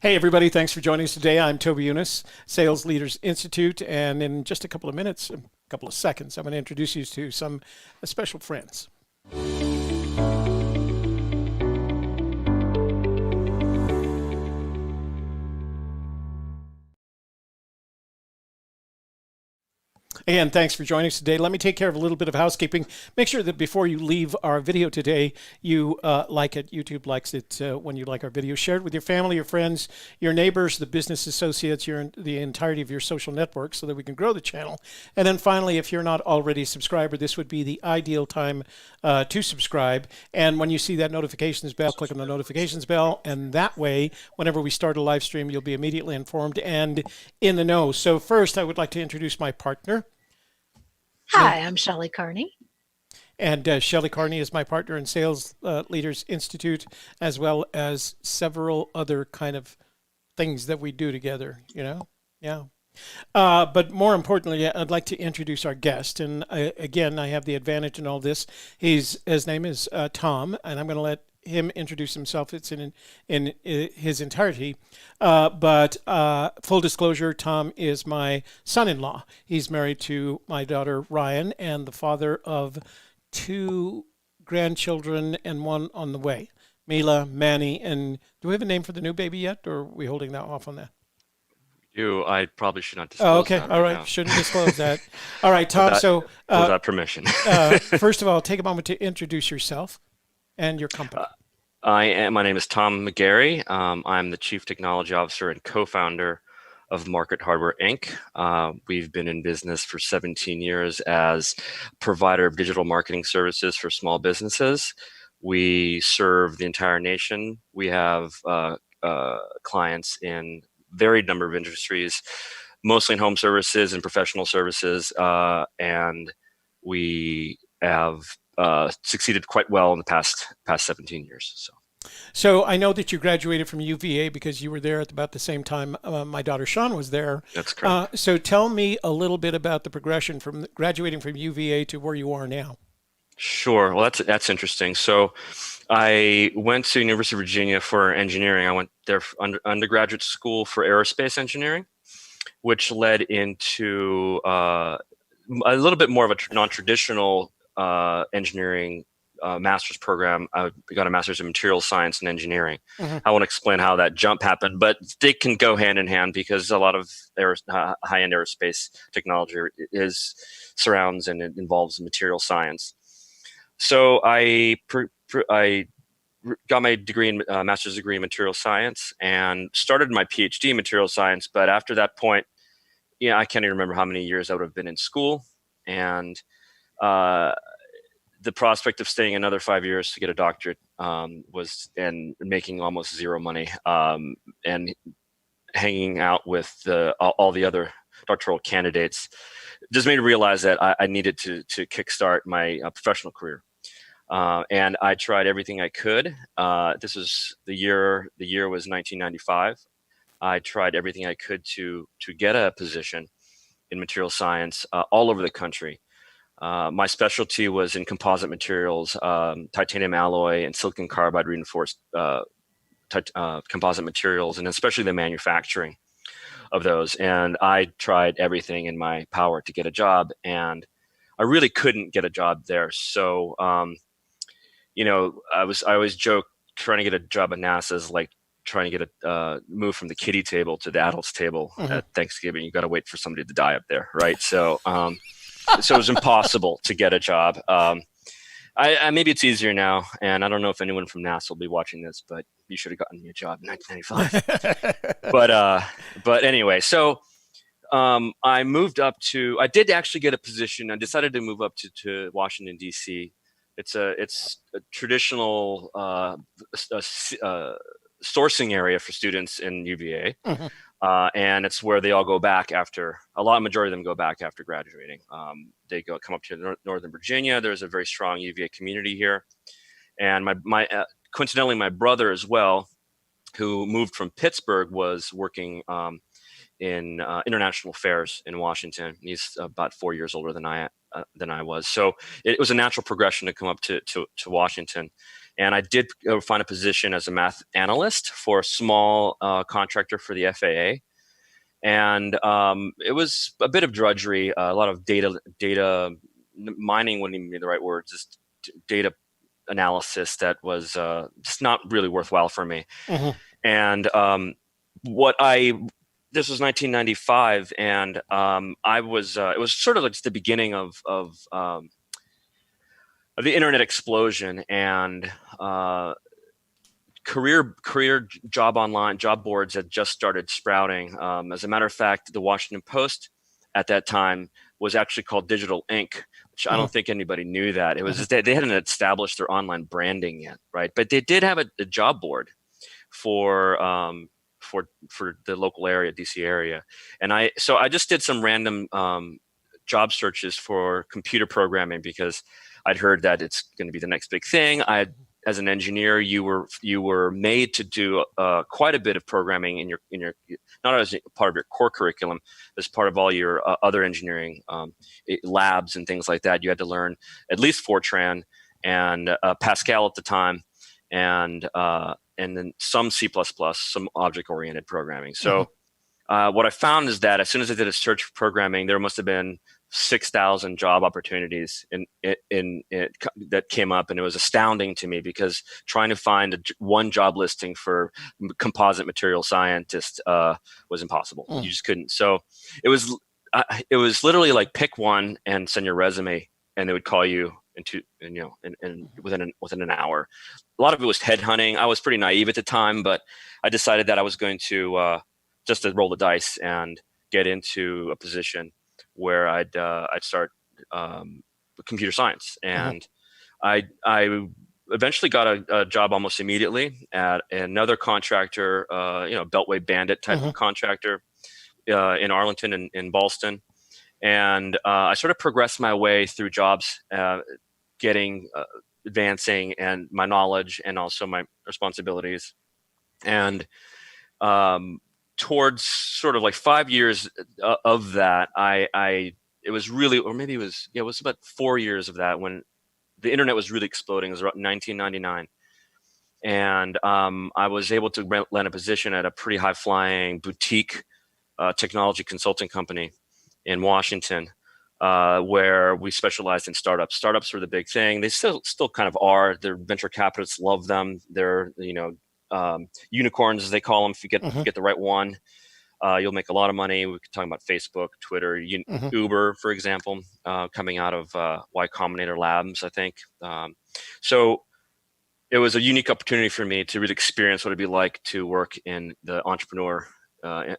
Hey, everybody. Thanks for joining us today. I'm Toby Younis, Sales Leaders Institute. And in just a couple of minutes, a couple of seconds, I'm going to introduce you to some special friends. Again, thanks for joining us today. Let me take care of a little bit of housekeeping. Make sure that before you leave our video today, you like it. YouTube likes it when you like our video. Share it with your family, your friends, your neighbors, the business associates, the entirety of your social network so that we can grow the channel. And then finally, if you're not already a subscriber, this would be the ideal time to subscribe. And when you see that notifications bell, click on the notifications bell. And that way, whenever we start a live stream, you'll be immediately informed and in the know. So first, I would like to introduce my partner. Hi, I'm Shelley Carney. And Shelley Carney is my partner in Sales Leaders Institute, as well as several other kind of things that we do together, Yeah. But more importantly, I'd like to introduce our guest. And again, I have the advantage in all this. His name is Tom, and I'm going to let him introduce himself. It's in his entirety. But full disclosure, Tom is my son-in-law. He's married to my daughter, Ryan, and the father of two grandchildren and one on the way, Mila, Manny. And do we have a name for the new baby yet, or are we holding that off on that? I probably should not Oh, disclose okay. that All right right. now. Shouldn't disclose that. All right, Tom. Without, So without permission. first of all, take a moment to introduce yourself and your company. My name is Tom McGarry. I'm the Chief Technology Officer and co-founder of Market Hardware Inc. We've been in business for 17 years as provider of digital marketing services for small businesses. We serve the entire nation. We have clients in varied number of industries, mostly in home services and professional services, and we have succeeded quite well in the past 17 years. So I know that you graduated from UVA because you were there at about the same time my daughter Sean was there. That's correct. So tell me a little bit about the progression from graduating from UVA to where you are now. Sure. Well, that's interesting. So I went to University of Virginia for engineering. I went there for undergraduate school for aerospace engineering, which led into a little bit more of a non-traditional engineering master's program. I got a master's in materials science and engineering. Mm-hmm. I won't explain how that jump happened, but they can go hand in hand because a lot of high-end aerospace technology surrounds and it involves material science. So I got my degree in master's degree in material science and started my PhD in material science. But after that point, I can't even remember how many years I would have been in school, and the prospect of staying another 5 years to get a doctorate and making almost zero money and hanging out with all the other doctoral candidates just made me realize that I needed to kickstart my professional career. And I tried everything I could. This was the year was 1995. I tried everything I could to get a position in material science all over the country. My specialty was in composite materials, titanium alloy and silicon carbide reinforced composite materials, and especially the manufacturing of those. And I tried everything in my power to get a job, and I really couldn't get a job there. So, I always joke trying to get a job at NASA is like trying to get a move from the kiddie table to the adults table at Thanksgiving. You got to wait for somebody to die up there, right? So, so it was impossible to get a job. I maybe it's easier now, and I don't know if anyone from NASA will be watching this, but you should have gotten me a job in 1995. But anyway, so I moved up to. I did actually get a position. I decided to move up to Washington D.C. It's a traditional sourcing area for students in UVA. Mm-hmm. And it's where they all go back after, majority of them go back after graduating. They come up to Northern Virginia. There's a very strong UVA community here. And coincidentally, my brother as well, who moved from Pittsburgh, was working in international affairs in Washington. He's about 4 years older than I was. So it was a natural progression to come up to Washington. And I did find a position as a math analyst for a small contractor for the FAA. And it was a bit of drudgery, a lot of data mining wouldn't even be the right word, just data analysis that was just not really worthwhile for me. Mm-hmm. And this was 1995, and I was it was sort of like the beginning of the internet explosion, and career job boards had just started sprouting. As a matter of fact, the Washington Post at that time was actually called Digital Inc., which I don't think anybody knew that. It was just, they hadn't established their online branding yet, right? But they did have a job board for the local area, DC area, and I just did some random job searches for computer programming because I'd heard that it's going to be the next big thing. As an engineer, you were made to do quite a bit of programming in your not as part of your core curriculum, as part of all your other engineering labs and things like that. You had to learn at least Fortran and Pascal at the time, and then some C++, some object-oriented programming. So what I found is that as soon as I did a search for programming, there must have been 6,000 job opportunities that came up, and it was astounding to me because trying to find one job listing for composite material scientist was impossible. You just couldn't. So it was literally like pick one and send your resume, and they would call you within an hour. A lot of it was headhunting. I was pretty naive at the time, but I decided that I was going to just to roll the dice and get into a position where I'd start computer science, and I eventually got a job almost immediately at another contractor, Beltway Bandit type of contractor in Arlington and in Ballston, and I sort of progressed my way through jobs, advancing and my knowledge and also my responsibilities, and towards sort of like 5 years of that, it was about 4 years of that when the internet was really exploding. It was around 1999. And I was able to land a position at a pretty high flying boutique technology consulting company in Washington, where we specialized in startups. Startups were the big thing. They still kind of are. Their venture capitalists love them. They're, unicorns, as they call them. If you get the right one, you'll make a lot of money. We could talk about Facebook, Twitter, Uber, for example, coming out of Y Combinator Labs, I think. So it was a unique opportunity for me to really experience what it'd be like to work in the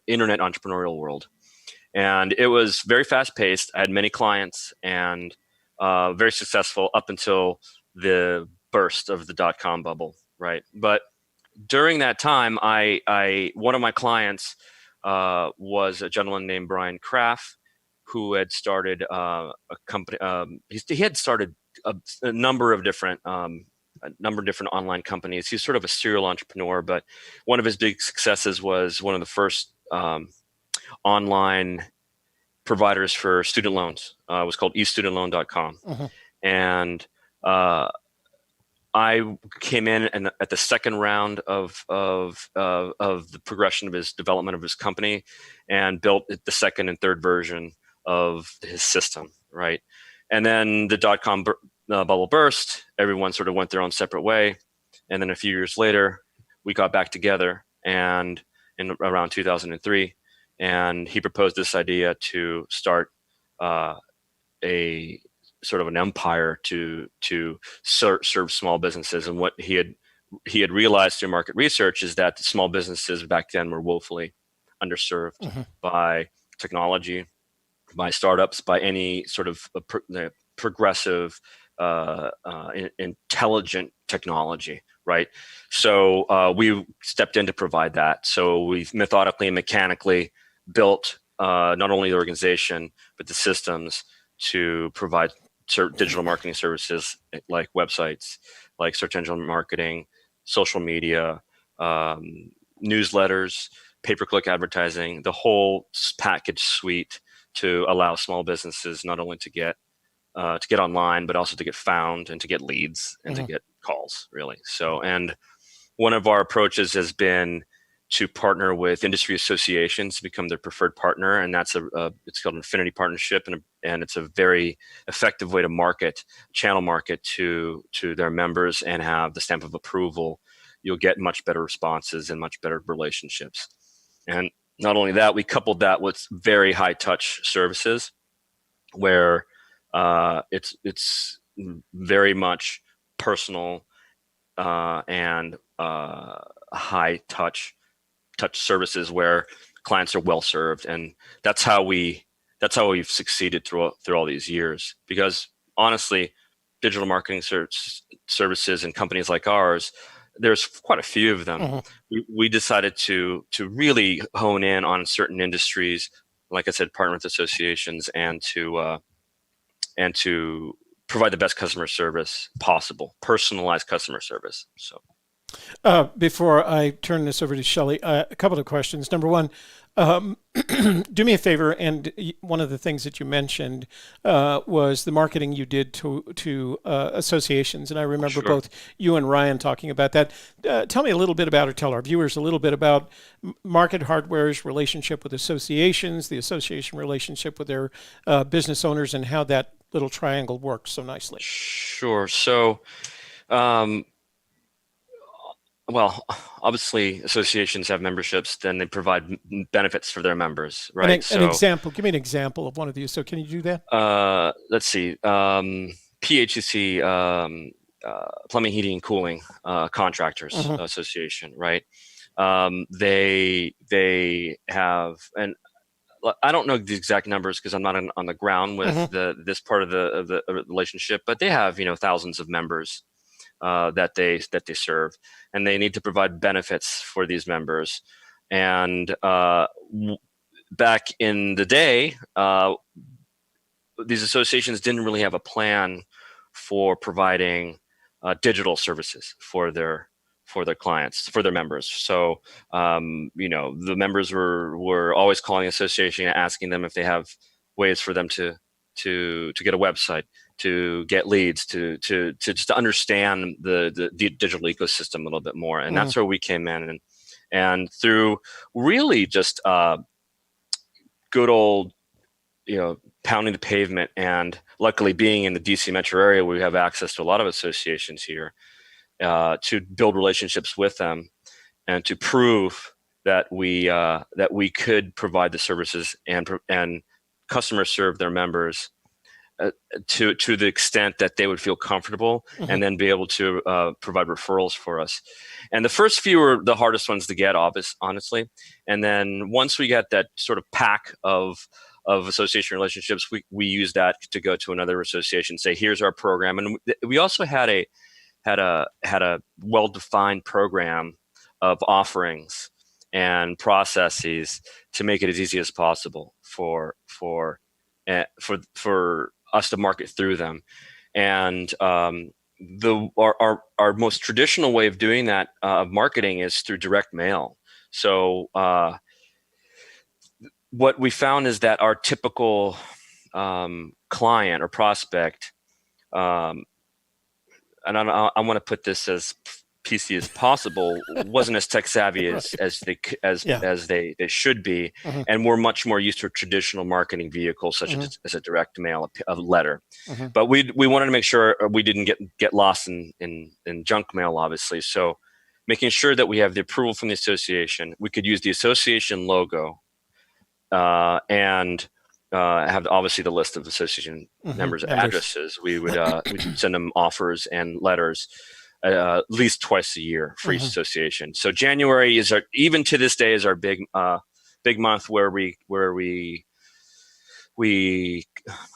internet entrepreneurial world. And it was very fast paced. I had many clients and very successful up until the burst of the .com bubble, right? But during that time, one of my clients was a gentleman named Brian Kraft, who had started a company. He had started a number of different online companies. He's sort of a serial entrepreneur, but one of his big successes was one of the first online providers for student loans. It was called estudentloan.com. And I came in at the second round of the progression of his development of his company, and built the second and third version of his system, right? And then the .com bubble burst. Everyone sort of went their own separate way, and then a few years later, we got back together, and in around 2003, and he proposed this idea to start a sort of an empire to serve small businesses. And what he had realized through market research is that the small businesses back then were woefully underserved by technology, by startups, by any sort of progressive, intelligent technology, right? So we stepped in to provide that. So we methodically and mechanically built not only the organization, but the systems to provide digital marketing services like websites, like search engine marketing, social media, newsletters, pay-per-click advertising, the whole package suite to allow small businesses not only to get online, but also to get found and to get leads and to get calls, really. So, and one of our approaches has been to partner with industry associations to become their preferred partner, and that's it's called an affinity partnership, and it's a very effective way to channel market to their members and have the stamp of approval. You'll get much better responses and much better relationships. And not only that, we coupled that with very high touch services, where it's very much personal and high touch services where clients are well served, and that's how we've succeeded through all these years. Because honestly, digital marketing services and companies like ours, there's quite a few of them. Mm-hmm. We decided to really hone in on certain industries, like I said, partner with associations, and to provide the best customer service possible, personalized customer service. So. Before I turn this over to Shelley, a couple of questions. Number one, do me a favor, and one of the things that you mentioned was the marketing you did to associations, and I remember Sure. both you and Ryan talking about that. Tell me a little bit about, or tell our viewers a little bit about Market Hardware's relationship with associations, the association relationship with their business owners, and how that little triangle works so nicely. Sure. So, well, obviously, associations have memberships, then they provide benefits for their members, right? An example. Give me an example of one of these. So can you do that? Let's see. PHCC, Plumbing, Heating, and Cooling Contractors Association, right? They have, and I don't know the exact numbers because I'm not on the ground with this part of the relationship, but they have thousands of members that they serve, and they need to provide benefits for these members. And back in the day, these associations didn't really have a plan for providing digital services for their clients, for their members. So the members were always calling the association and asking them if they have ways for them to get a website, to get leads, to just understand the digital ecosystem a little bit more. And that's where we came in, and through really just good old pounding the pavement, and luckily being in the DC metro area, we have access to a lot of associations here, to build relationships with them and to prove that we could provide the services and customer serve their members to the extent that they would feel comfortable, and then be able to provide referrals for us. And the first few were the hardest ones to get, honestly. And then once we got that sort of pack of association relationships, we use that to go to another association, say, here's our program. And we also had a well-defined program of offerings and processes to make it as easy as possible for us to market through them. And our most traditional way of doing that of marketing is through direct mail. So what we found is that our typical client or prospect, and I want to put this as PC as possible, wasn't as tech savvy as they should be, and we're much more used to a traditional marketing vehicle such as a direct mail, a letter. But we wanted to make sure we didn't get lost in junk mail, obviously. So making sure that we have the approval from the association, we could use the association logo, and have obviously the list of association members' addresses. We would we'd send them offers and letters at least twice a year for each association. So January even to this day is our big month where we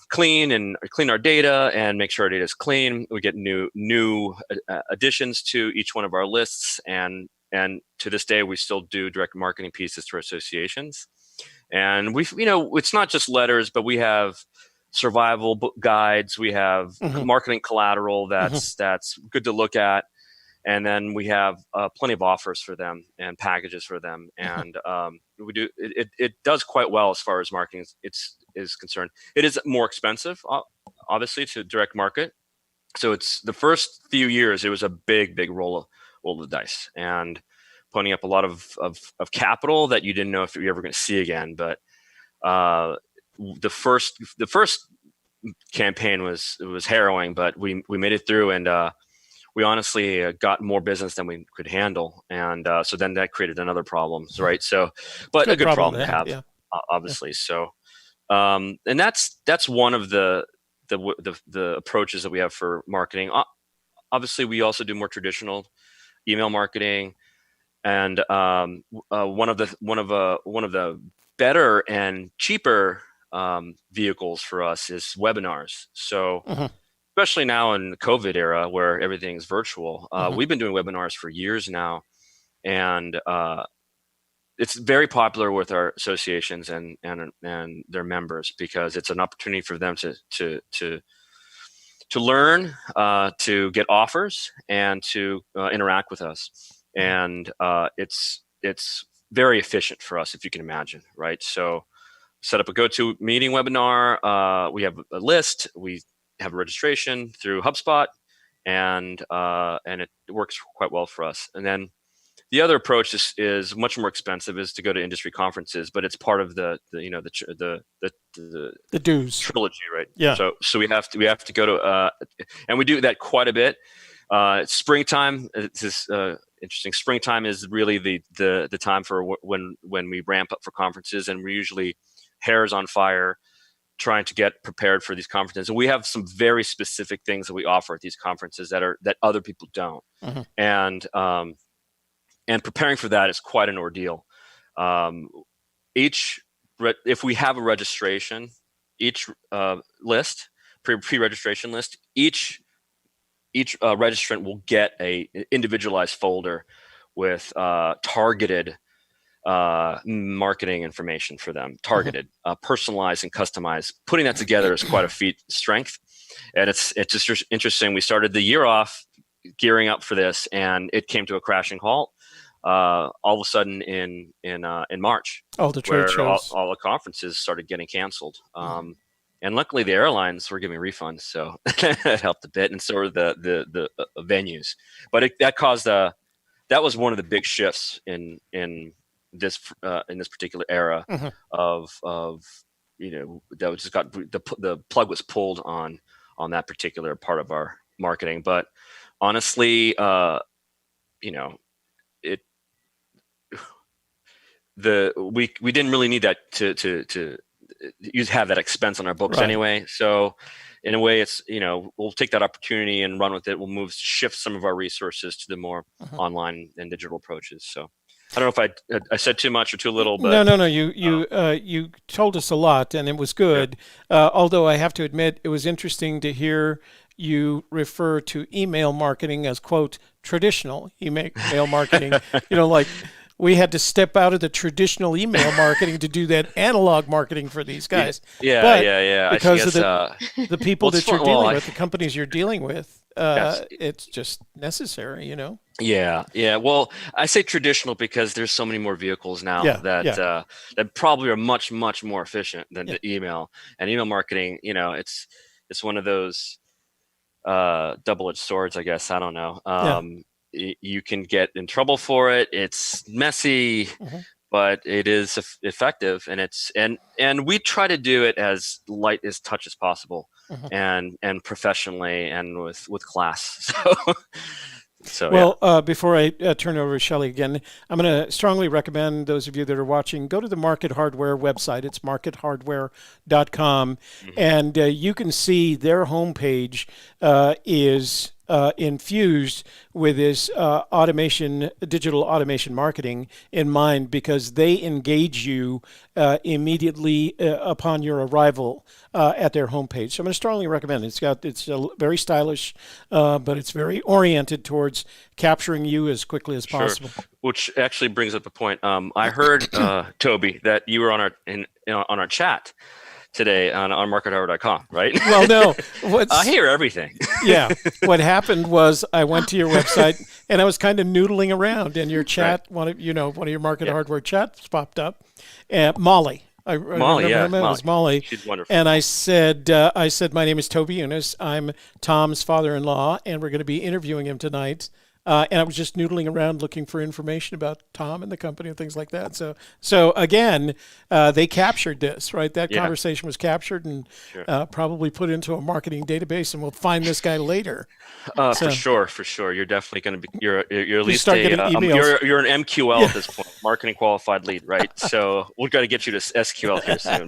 clean our data and make sure our data is clean. We get new additions to each one of our lists, and to this day we still do direct marketing pieces to our associations. And it's not just letters, but we have survival guides. We have marketing collateral that's good to look at, and then we have plenty of offers for them and packages for them. And we do it does quite well as far as marketing is concerned. It is more expensive, obviously, to direct market, So it's the first few years, it was a big roll of the dice and putting up a lot of capital that you didn't know if you were ever going to see again. But the first campaign was harrowing, but we made it through, and we honestly got more business than we could handle, and so then that created another problem, right? So, but a good problem to have, yeah. Obviously. So, and that's one of the approaches that we have for marketing. Obviously, we also do more traditional email marketing, and one of the better and cheaper vehicles for us is webinars. So especially now in the COVID era where everything's virtual, we've been doing webinars for years now, and it's very popular with our associations and their members because it's an opportunity for them to learn, to get offers, and to interact with us. And it's very efficient for us, if you can imagine, right? So set up a GoToMeeting webinar. We have a list. We have a registration through HubSpot, and it works quite well for us. And then the other approach is much more expensive, is to go to industry conferences, but it's part of the dues trilogy, right? Yeah. So we have to go to, and we do that quite a bit. Springtime, it's this interesting. Springtime is really the time for when we ramp up for conferences, and we're usually hairs on fire trying to get prepared for these conferences. And we have some very specific things that we offer at these conferences that other people don't. And preparing for that is quite an ordeal. If we have a registration, each list, pre-registration list, each registrant will get a individualized folder with targeted marketing information for them, targeted, personalized and customized. Putting that together is quite a feat of strength, and it's just interesting. We started the year off gearing up for this, and it came to a crashing halt all of a sudden in March. All the trade shows, all the conferences started getting canceled. And luckily the airlines were giving refunds, so that helped a bit, and so were the venues. But that was one of the big shifts in this particular era of that just got the plug was pulled on that particular part of our marketing. But honestly, we didn't really need that to have that expense on our books anyway. So in a way, it's we'll take that opportunity and run with it. We'll shift some of our resources to the more online and digital approaches. So I don't know if I said too much or too little, but no. You told us a lot, and it was good. Yeah. Although I have to admit, it was interesting to hear you refer to email marketing as, quote, traditional email marketing. Like we had to step out of the traditional email marketing to do that analog marketing for these guys. Yeah. Because of the people that you're dealing with, the companies you're dealing with, it's just necessary, Yeah. Well, I say traditional because there's so many more vehicles now that probably are much more efficient than the email. And email marketing, it's one of those double-edged swords, I guess. I don't know. You can get in trouble for it. It's messy, but it is effective, and we try to do it as light as touch as possible, and professionally and with class. So before I turn over to Shelley again, I'm going to strongly recommend those of you that are watching, go to the Market Hardware website. It's markethardware.com, and you can see their homepage is infused with this digital automation marketing in mind, because they engage you immediately upon your arrival at their homepage. So I'm going to strongly recommend it. It's very stylish, but it's very oriented towards capturing you as quickly as possible. Which actually brings up a point. I heard Toby that you were on our chat today on markethardware.com, right? Well, no. I hear everything. Yeah. What happened was I went to your website and I was kind of noodling around, and your chat, one of your Market Hardware chats popped up. Molly, I Molly, remember yeah, him. It Molly. was Molly. She's wonderful. And I said, my name is Toby Younis. I'm Tom's father-in-law, and we're going to be interviewing him tonight. And I was just noodling around looking for information about Tom and the company and things like that. So again, they captured this, right? That Yeah. conversation was captured and Sure. probably put into a marketing database, and we'll find this guy later. For sure. You're definitely going to be. You're at least start getting emails. You're an MQL at this point, marketing qualified lead, right? So we've got to get you to SQL here soon.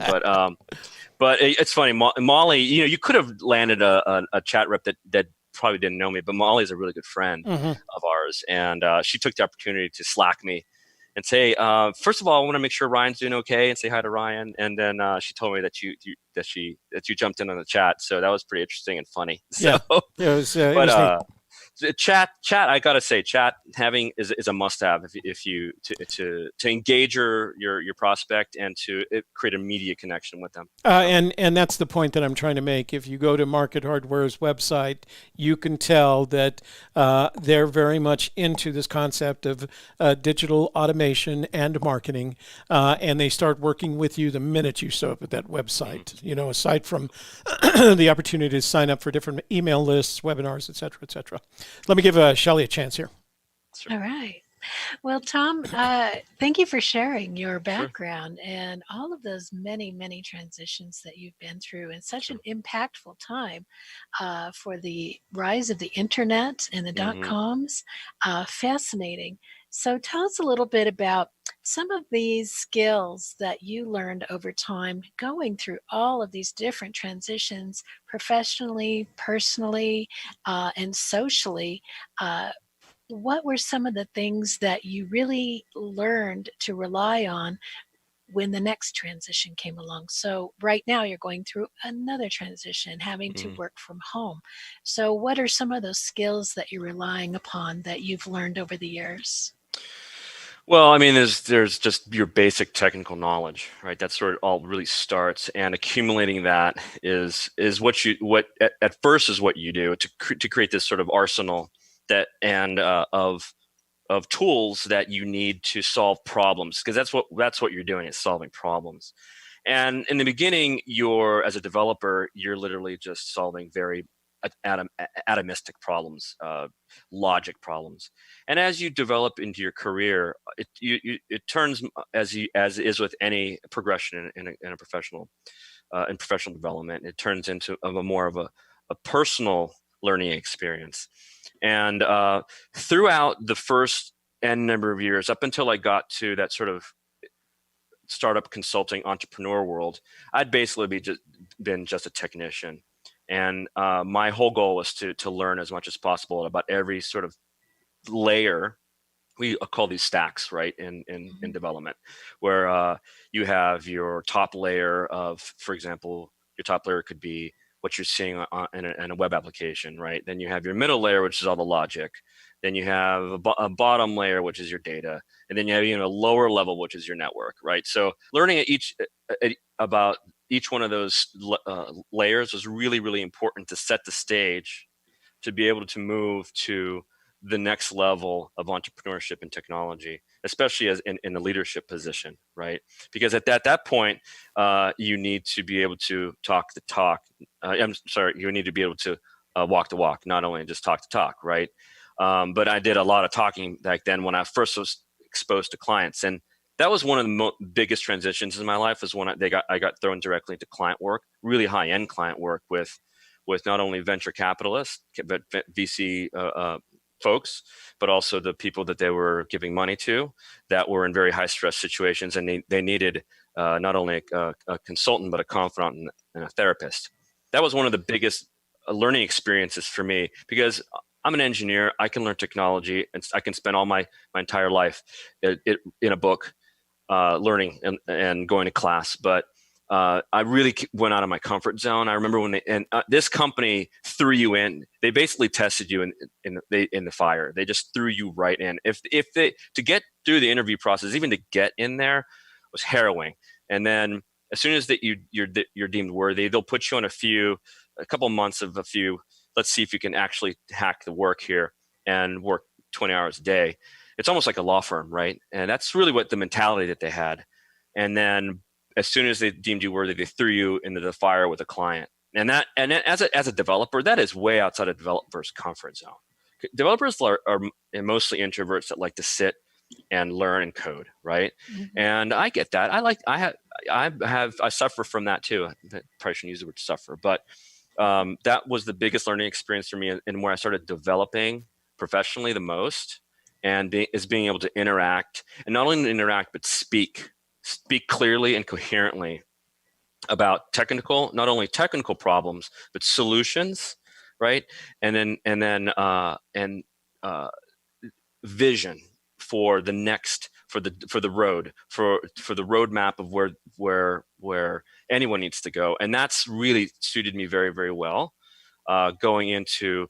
But it's funny, Molly. You could have landed a chat rep that probably didn't know me, but Molly's a really good friend of ours, and she took the opportunity to Slack me and say, first of all, I want to make sure Ryan's doing okay, and say hi to Ryan. And then she told me that you jumped in on the chat, so that was pretty interesting and funny. So, yeah, it was chat, I gotta say, chat having is a must-have if you to engage your prospect and to create a media connection with them. And that's the point that I'm trying to make. If you go to Market Hardware's website, you can tell that they're very much into this concept of digital automation and marketing, and they start working with you the minute you show up at that website. You know, aside from the opportunity to sign up for different email lists, webinars, et cetera, et cetera. Let me give Shelley a chance here. Sure. All right. Well, Tom, thank you for sharing your background and all of those many, many transitions that you've been through in such an impactful time for the rise of the internet and the dot-coms. Fascinating. So tell us a little bit about some of these skills that you learned over time going through all of these different transitions professionally, personally, and socially. What were some of the things that you really learned to rely on when the next transition came along? So right now you're going through another transition, having to work from home. So what are some of those skills that you're relying upon that you've learned over the years? Well, I mean, there's just your basic technical knowledge, right? That's where it all really starts, and accumulating that is what at first is what you do to create this sort of arsenal that and of tools that you need to solve problems, because that's what you're doing, is solving problems. And in the beginning, as a developer, you're literally just solving very atomistic problems, logic problems. And as you develop into your career, it turns, as is with any progression in a professional development, it turns into more of a personal learning experience. And throughout the first N number of years, up until I got to that sort of startup consulting entrepreneur world, I'd basically been just a technician. And my whole goal was to learn as much as possible about every sort of layer. We call these stacks, right, in development, where you have your top layer of, for example, your top layer could be what you're seeing in a web application, right? Then you have your middle layer, which is all the logic. Then you have a bottom layer, which is your data. And then you have a lower level, which is your network, right? So learning about each one of those layers was really, really important to set the stage to be able to move to the next level of entrepreneurship and technology, especially as in a leadership position, right? Because at that point, you need to be able to talk the talk. You need to be able to walk the walk, not only just talk the talk, right? But I did a lot of talking back then when I first was exposed to clients, and that was one of the biggest transitions in my life. Was when I got thrown directly into client work, really high end client work with not only venture capitalists but VC folks, but also the people that they were giving money to that were in very high stress situations, and they needed not only a consultant but a confidant and a therapist. That was one of the biggest learning experiences for me, because I'm an engineer. I can learn technology, and I can spend all my entire life in a book learning and going to class. But I really went out of my comfort zone. I remember when this company threw you in. They basically tested you in the fire. They just threw you right in. If they to get through the interview process, even to get in there, was harrowing. And then as soon as you're deemed worthy, they'll put you on a couple months of let's see if you can actually hack the work here and work 20 hours a day. It's almost like a law firm, right? And that's really what the mentality that they had. And then as soon as they deemed you worthy, they threw you into the fire with a client. And as a developer, that is way outside of developers' comfort zone. Developers are mostly introverts that like to sit and learn and code, right? And I get that. I suffer from that too. I probably shouldn't use the word suffer, but that was the biggest learning experience for me, and where I started developing professionally the most, and being able to interact, and not only interact but speak clearly and coherently about not only technical problems but solutions, right? And then vision for the next, for the roadmap of where anyone needs to go. And that's really suited me very, very well going into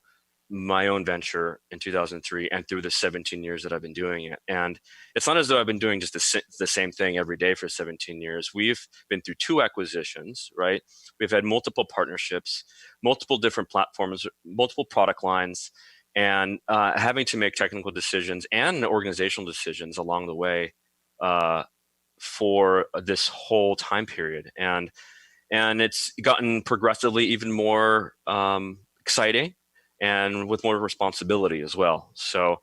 my own venture in 2003 and through the 17 years that I've been doing it. And it's not as though I've been doing just the same thing every day for 17 years. We've been through 2 acquisitions, right? We've had multiple partnerships, multiple different platforms, multiple product lines, and having to make technical decisions and organizational decisions along the way for this whole time period. And it's gotten progressively even more exciting and with more responsibility as well. So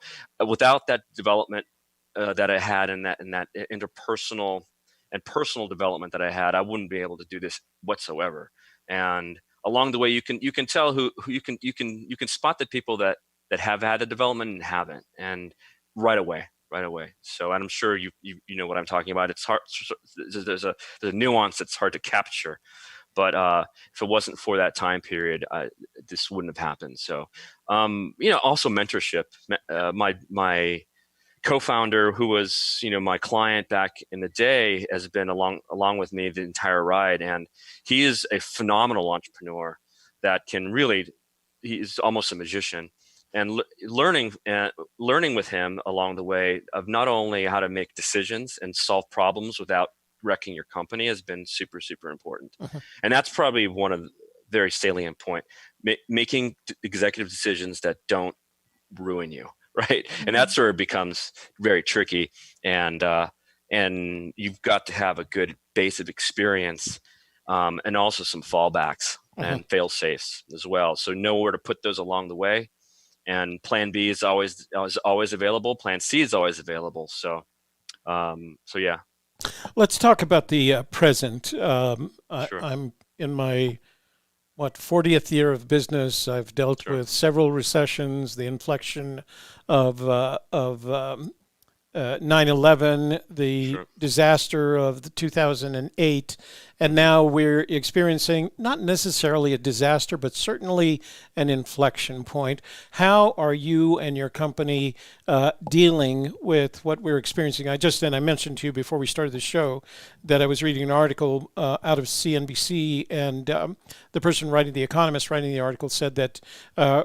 without that development that I had, and that interpersonal and personal development that I had, I wouldn't be able to do this whatsoever. And along the way, you can tell who you can spot the people that have had the development and haven't, and right away. So, and I'm sure you know what I'm talking about. It's hard. There's a nuance that's hard to capture. But if it wasn't for that time period, this wouldn't have happened. So, also mentorship. My co-founder, who was my client back in the day, has been along with me the entire ride, and he is a phenomenal entrepreneur that can really. He's almost a magician, and learning with him along the way of not only how to make decisions and solve problems without wrecking your company has been super, super important. And that's probably one of the very salient point, making executive decisions that don't ruin you, right? And that's where it becomes very tricky. And you've got to have a good base of experience, and also some fallbacks and fail safes as well. So know where to put those along the way. And plan B is always available. Plan C is always available. So yeah. Let's talk about the present. Sure. I'm in my 40th year of business. I've dealt with several recessions, the inflection of 9/11, the disaster of the 2008, and now we're experiencing not necessarily a disaster, but certainly an inflection point. How are you and your company dealing with what we're experiencing? I mentioned to you before we started the show that I was reading an article out of CNBC, and the person the economist writing the article said that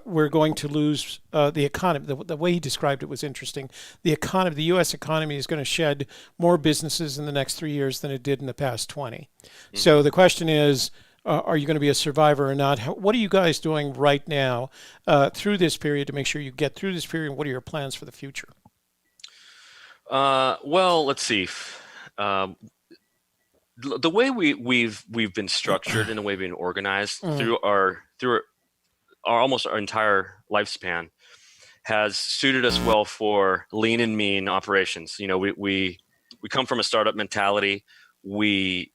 we're going to lose the economy. The way he described it was interesting. The U.S. economy is going to shed more businesses in the next 3 years than it did in the past 20. So the question is, are you going to be a survivor or not? What are you guys doing right now through this period to make sure you get through this period? What are your plans for the future? Well, let's see. The way we've been structured and the way we've been organized through our almost our entire lifespan has suited us well for lean and mean operations. We come from a startup mentality. We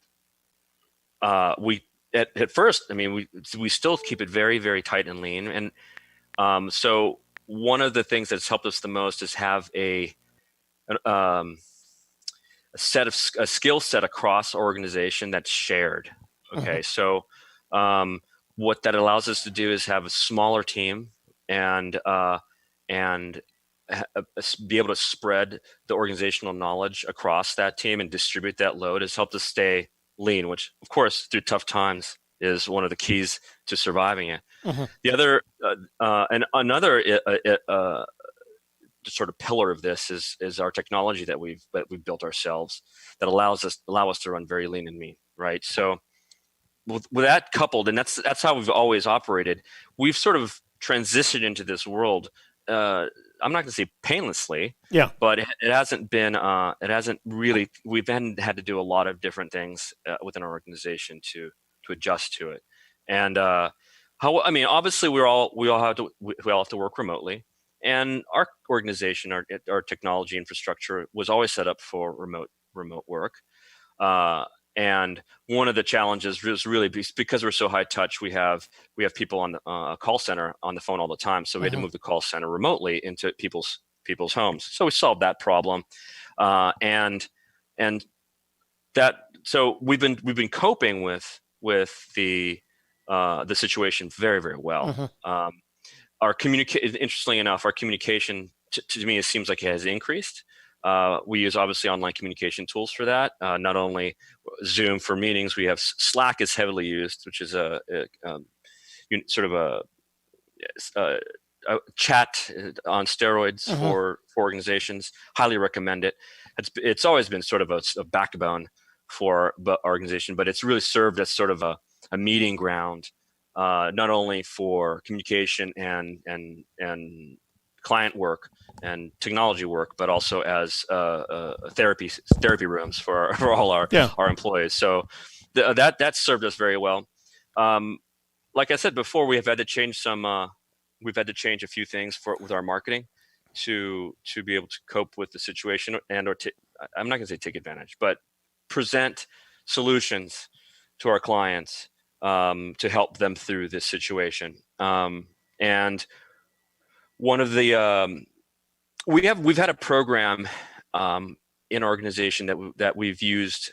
at first, we still keep it very, very tight and lean. And so one of the things that's helped us the most is have a skill set across our organization that's shared. Okay. So what that allows us to do is have a smaller team and be able to spread the organizational knowledge across that team and distribute that load has helped us stay lean, which of course through tough times is one of the keys to surviving it. The other and another sort of pillar of this is our technology that we've built ourselves that allow us to run very lean and mean, right? So with that coupled, and that's how we've always operated, we've sort of transitioned into this world I'm not going to say painlessly, Yeah. but it hasn't been, it hasn't really, we've had to do a lot of different things within our organization to adjust to it. And I mean, obviously we all have to work remotely, and our organization, our technology infrastructure was always set up for remote work. And one of the challenges was really because we're so high touch. We have people on the call center on the phone all the time, so we had to move the call center remotely into people's homes. So we solved that problem, and that. So we've been coping with the situation very, very well. Interestingly enough, our communication to me, it seems like it has increased. We use obviously online communication tools for that. Not only Zoom for meetings, we have Slack is heavily used, which is sort of a chat on steroids for organizations. Highly recommend it. It's always been sort of a backbone for our organization, but it's really served as sort of a meeting ground, not only for communication and client work and technology work, but also as therapy rooms for all our employees. So that served us very well. Like I said before, we've had to change a few things with our marketing to be able to cope with the situation, and I'm not going to say take advantage, but present solutions to our clients to help them through this situation. And one of the we've had a program in our organization that we've used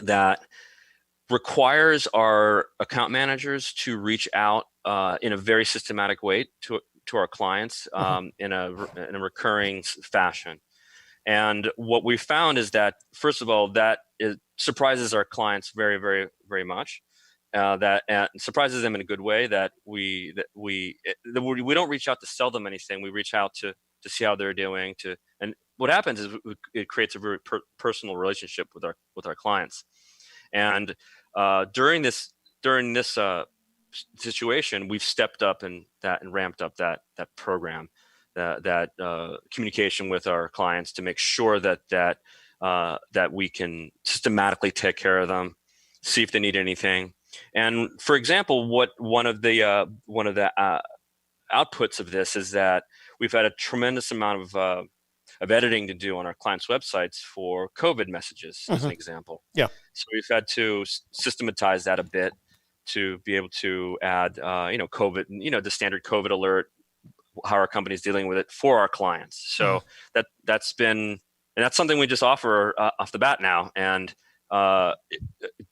that requires our account managers to reach out in a very systematic way to our clients in a recurring fashion. And what we found is that, first of all, that it surprises our clients very, very, very much. That surprises them in a good way. That we don't reach out to sell them anything. We reach out to see how they're doing. And what happens is it creates a very personal relationship with our clients. And during this situation, we've stepped up and ramped up that program, that communication with our clients to make sure that we can systematically take care of them, see if they need anything. And for example, one of the outputs of this is that we've had a tremendous amount of editing to do on our clients' websites for COVID messages, as an example. Yeah. So we've had to systematize that a bit to be able to add, COVID, the standard COVID alert, how our company's dealing with it for our clients. So that's something we just offer off the bat now. And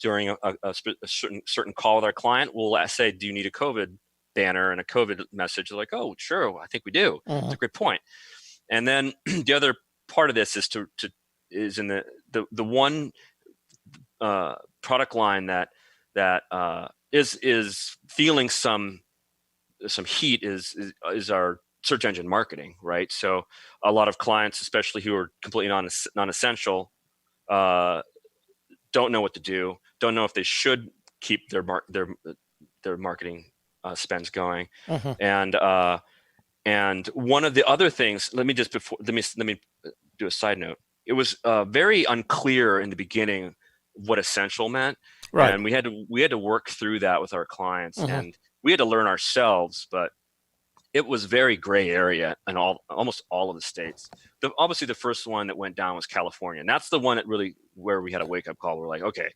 during a certain call with our client, we'll say, "Do you need a COVID banner and a COVID message?" They're like, "Oh, sure, I think we do." It's a great point. And then the other part of this is is in the one product line that is feeling some heat is our search engine marketing, right? So a lot of clients, especially who are completely non-essential, don't know what to do, don't know if they should keep their marketing spends going. And one of the other things, let me do a side note. It was very unclear in the beginning what essential meant, right. And we had to work through that with our clients, and we had to learn ourselves. But it was very gray area in almost all of the states. Obviously, the first one that went down was California, and that's the one where we had a wake up call. We're like, okay,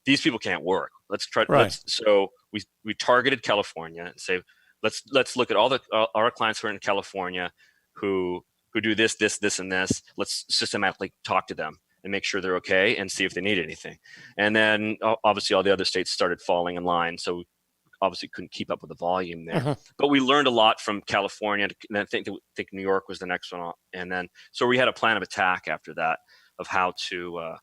these people can't work. Let's try. Right. So we targeted California and say, let's look at all our clients who are in California who do this, and this. Let's systematically talk to them and make sure they're okay and see if they need anything. And then obviously all the other states started falling in line. So obviously couldn't keep up with the volume there. But we learned a lot from California, and I think New York was the next one. And then so we had a plan of attack after that of how to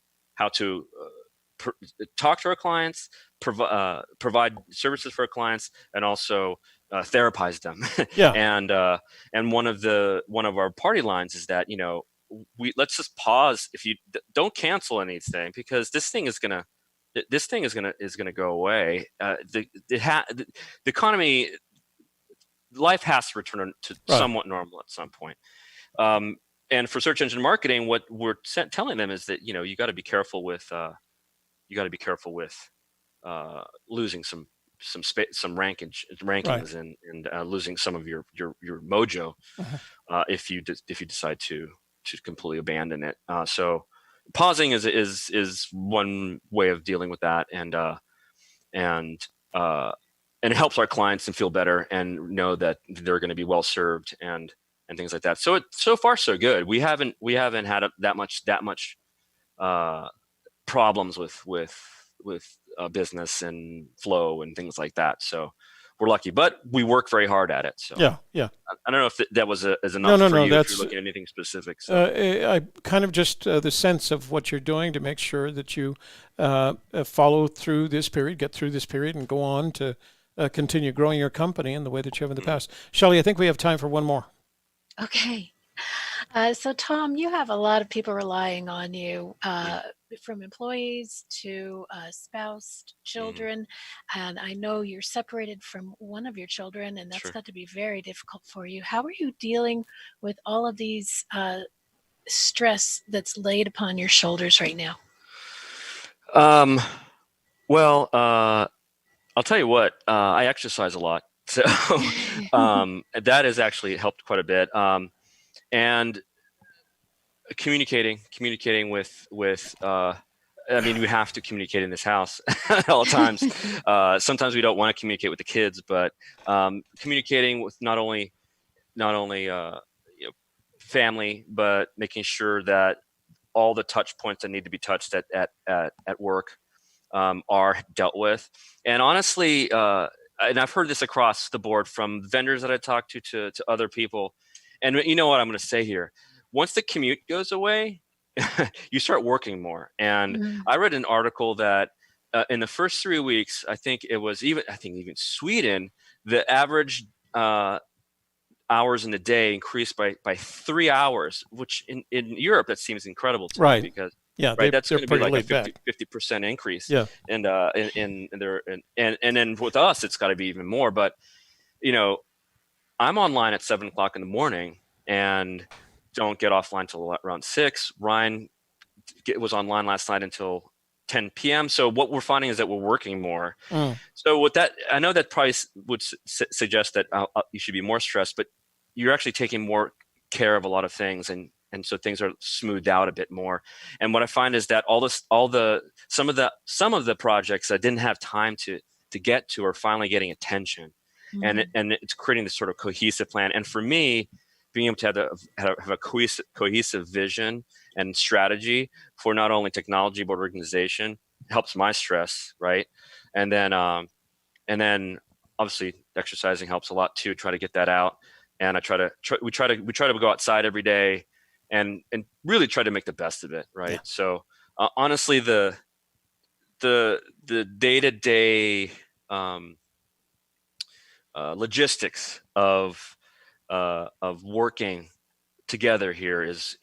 talk to our clients, provide services for our clients, and also therapize them. Yeah. And one of our party lines is that, let's just pause. If you don't cancel anything, because this thing is gonna go away. The economy, life has to return to somewhat normal at some point. And for search engine marketing, what we're telling them is that, you know, you got to be careful with losing some rankings and losing some of your mojo if you decide to completely abandon it. So pausing is one way of dealing with that, and it helps our clients and feel better and know that they're going to be well served and things like that. So far so good. We haven't had that much problems with business and flow and things like that. So we're lucky, but we work very hard at it. So yeah. I don't know if that was enough for you. That's, if you're looking at anything specific. So. I kind of just the sense of what you're doing to make sure that you follow through this period, get through this period, and go on to continue growing your company in the way that you have in the past. Shelley, I think we have time for one more. Okay. So Tom, you have a lot of people relying on you, from employees to spouse, children, and I know you're separated from one of your children, and that's got to be very difficult for you. How are you dealing with all of these stress that's laid upon your shoulders right now? Well, I'll tell you what, I exercise a lot. So that has actually helped quite a bit. And communicating with I mean, we have to communicate in this house at all times. Sometimes we don't want to communicate with the kids, but communicating with not only family, but making sure that all the touch points that need to be touched at work are dealt with. And honestly, and I've heard this across the board from vendors that I talk to other people. And you know what I'm going to say here? Once the commute goes away, you start working more. And I read an article that in the first 3 weeks, I think even Sweden, the average hours in the day increased by 3 hours, which in Europe that seems incredible to me because that's going to be like a 50% increase. Yeah, and then with us, it's got to be even more. But you know, I'm online at 7 o'clock in the morning and don't get offline till around 6. Ryan was online last night until 10 p.m. So what we're finding is that we're working more. So with that, I know that probably would suggest that you should be more stressed, but you're actually taking more care of a lot of things, and so things are smoothed out a bit more. And what I find is that some of the projects I didn't have time to get to are finally getting attention, and it's creating this sort of cohesive plan. And for me, being able to have a cohesive vision and strategy for not only technology but organization helps my stress, right? And then obviously exercising helps a lot too. Try to get that out, and we try to go outside every day, and really try to make the best of it, right? Yeah. So honestly, the day-to-day logistics of working together here is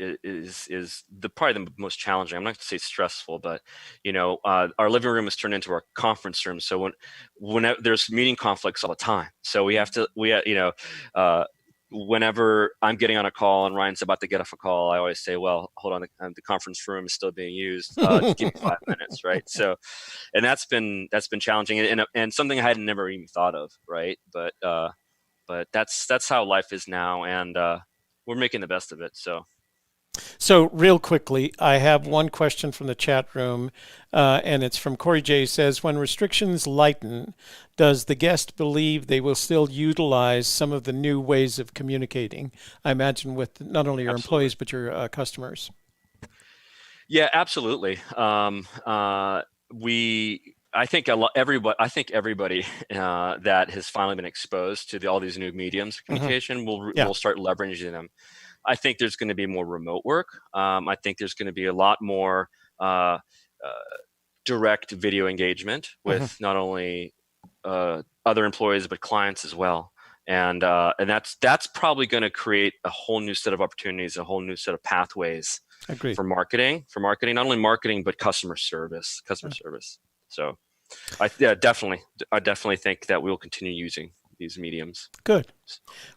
probably the most challenging. I'm not going to say stressful, but our living room is turned into our conference room. So when there's meeting conflicts all the time, so whenever I'm getting on a call and Ryan's about to get off a call, I always say, well, hold on, the conference room is still being used. Give me 5 minutes, right? So, and that's been challenging and something I had never even thought of, right? But that's how life is now, and we're making the best of it. So real quickly, I have one question from the chat room, and it's from Corey J. Says, when restrictions lighten, does the guest believe they will still utilize some of the new ways of communicating? I imagine with not only your employees, but your customers. Yeah, absolutely. I think everybody that has finally been exposed to all these new mediums of communication will start leveraging them. I think there's going to be more remote work. I think there's going to be a lot more direct video engagement with not only other employees but clients as well. And that's probably going to create a whole new set of opportunities, a whole new set of pathways for marketing. Not only marketing but customer service. So I definitely think that we'll continue using these mediums. Good.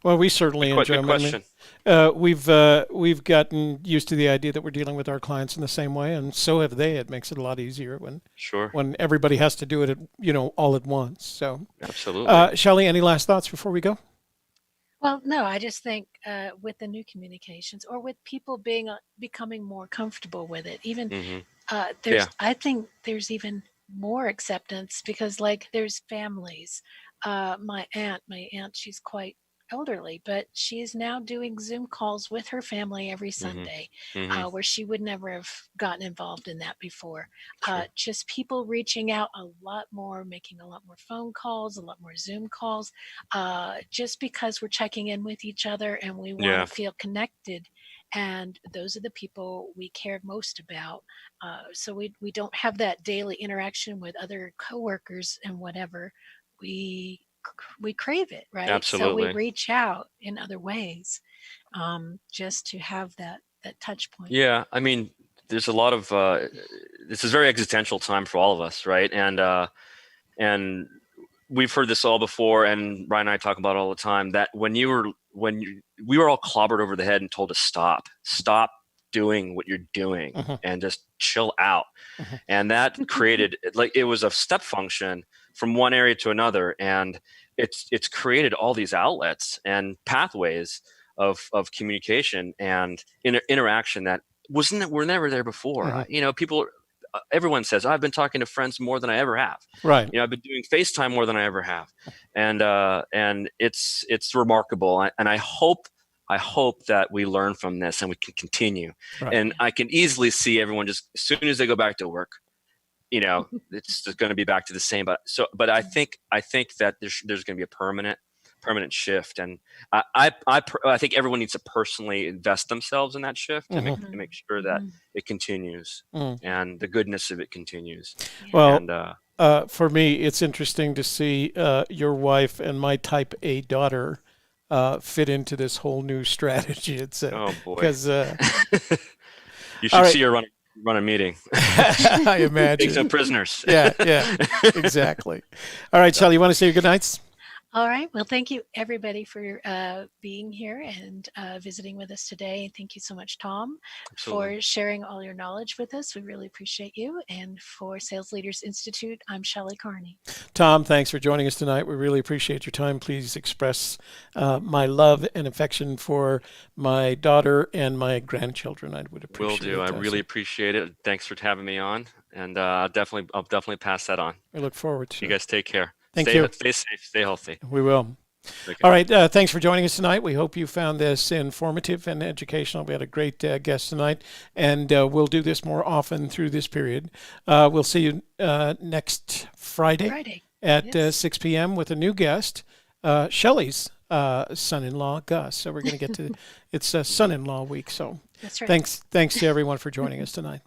Well, we certainly enjoy Good them. I mean, we've gotten used to the idea that we're dealing with our clients in the same way, and so have they. It makes it a lot easier when everybody has to do it all at once. So absolutely. Shelley, any last thoughts before we go? Well, no, I just think with the new communications, or with people becoming more comfortable with it, even I think there's even more acceptance, because like there's families. My aunt, she's quite elderly, but she's now doing Zoom calls with her family every Sunday, where she would never have gotten involved in that before. Just people reaching out a lot more, making a lot more phone calls, a lot more Zoom calls, just because we're checking in with each other and we want to feel connected. And those are the people we care most about. So we don't have that daily interaction with other coworkers and whatever. We crave it, right? Absolutely. So we reach out in other ways, just to have that touch point. Yeah, I mean, there's a lot of this is a very existential time for all of us, right? And we've heard this all before, and Ryan and I talk about it all the time, that we were all clobbered over the head and told to stop doing what you're doing and just chill out. And that created, like, it was a step function from one area to another, and it's created all these outlets and pathways of communication and interaction that were never there before. Everyone says, I've been talking to friends more than I ever have. Right. I've been doing FaceTime more than I ever have. And it's remarkable. And I hope that we learn from this and we can continue. Right. And I can easily see everyone just, as soon as they go back to work, it's going to be back to the same. But I think that there's going to be a permanent shift, and I think everyone needs to personally invest themselves in that shift to make sure that it continues and the goodness of it continues. Well, for me, it's interesting to see your wife and my Type A daughter fit into this whole new strategy. It's oh boy, because you should see her run a meeting. I imagine. Take some prisoners. Yeah, exactly. All right, Shelley, you want to say your good nights? All right. Well, thank you, everybody, for being here and visiting with us today. Thank you so much, Tom, for sharing all your knowledge with us. We really appreciate you. And for Sales Leaders Institute, I'm Shelley Carney. Tom, thanks for joining us tonight. We really appreciate your time. Please express my love and affection for my daughter and my grandchildren. I would appreciate it. Will do. I really appreciate it. Thanks for having me on. And I'll definitely pass that on. We look forward to it. You guys take care. Thank you. Stay safe. Stay healthy. We will. All right. Thanks for joining us tonight. We hope you found this informative and educational. We had a great guest tonight, and we'll do this more often through this period. We'll see you next Friday at 6 p.m. with a new guest, Shelley's son-in-law, Gus. So we're going to get to it's son-in-law week. So that's right. Thanks to everyone for joining us tonight.